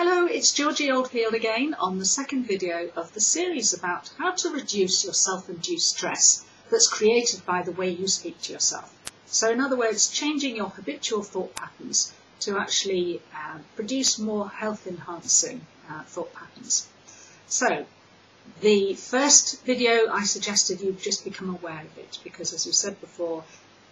Hello, it's Georgie Oldfield again on the second video of the series about how to reduce your self-induced stress that's created by the way you speak to yourself. So in other words, changing your habitual thought patterns to actually produce more health-enhancing thought patterns. So the first video I suggested you just become aware of it, because as we said before,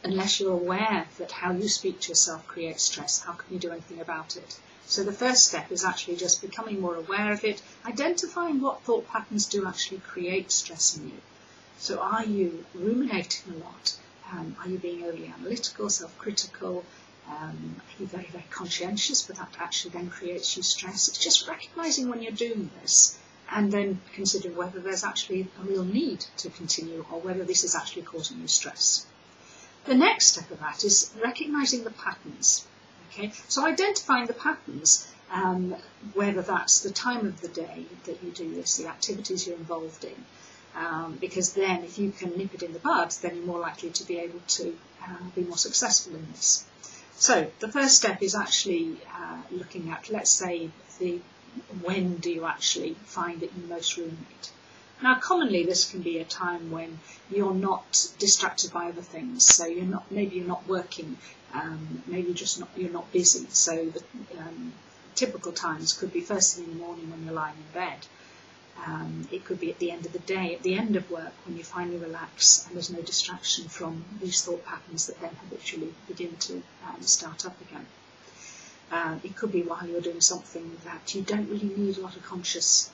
unless you're aware that how you speak to yourself creates stress, how can you do anything about it? So the first step is actually just becoming more aware of it, identifying what thought patterns do actually create stress in you. So are you ruminating a lot? Are you being overly analytical, self-critical? Are you very, very conscientious, but that actually then creates you stress? It's just recognising when you're doing this and then considering whether there's actually a real need to continue or whether this is actually causing you stress. The next step of that is recognising the patterns. Okay, so identifying the patterns, whether that's the time of the day that you do this, the activities you're involved in, because then if you can nip it in the bud, then you're more likely to be able to be more successful in this. So the first step is actually looking at, let's say, when do you actually find that you most ruminate? Now, commonly this can be a time when you're not distracted by other things, so maybe you're not working, maybe you're not busy. So the typical times could be first thing in the morning when you're lying in bed. It could be at the end of the day, at the end of work, when you finally relax and there's no distraction from these thought patterns that then habitually begin to start up again. It could be while you're doing something that you don't really need a lot of conscious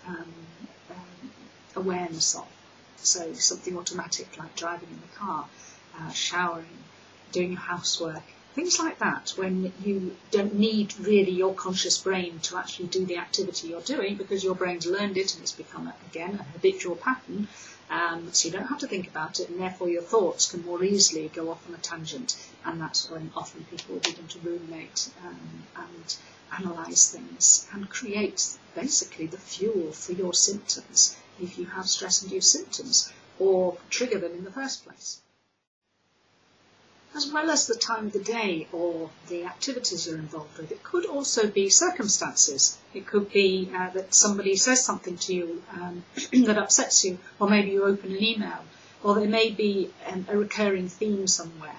awareness of. So something automatic like driving in the car, showering, doing your housework, things like that, when you don't need really your conscious brain to actually do the activity you're doing because your brain's learned it and it's become, again, a habitual pattern, so you don't have to think about it, and therefore your thoughts can more easily go off on a tangent, and that's when often people begin to ruminate and analyse things and create basically the fuel for your symptoms if you have stress-induced symptoms, or trigger them in the first place. As well as the time of the day or the activities you're involved with, it could also be circumstances. It could be that somebody says something to you that upsets you, or maybe you open an email, or there may be a recurring theme somewhere,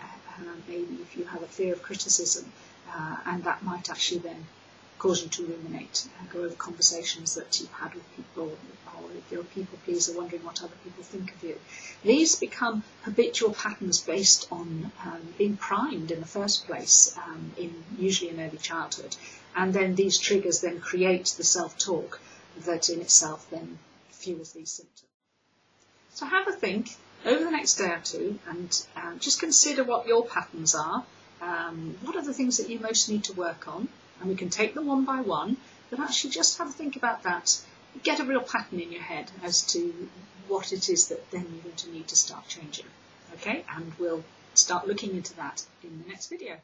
maybe if you have a fear of criticism, and that might actually then cause you to ruminate, go over conversations that you've had with people, or if you're a people pleaser wondering what other people think of you. These become habitual patterns based on being primed in the first place, usually in early childhood, and then these triggers then create the self-talk that in itself then fuels these symptoms. So have a think over the next day or two and just consider what your patterns are. What are the things that you most need to work on? And we can take them one by one, but actually just have a think about that. Get a real pattern in your head as to what it is that then you're going to need to start changing. Okay, and we'll start looking into that in the next video.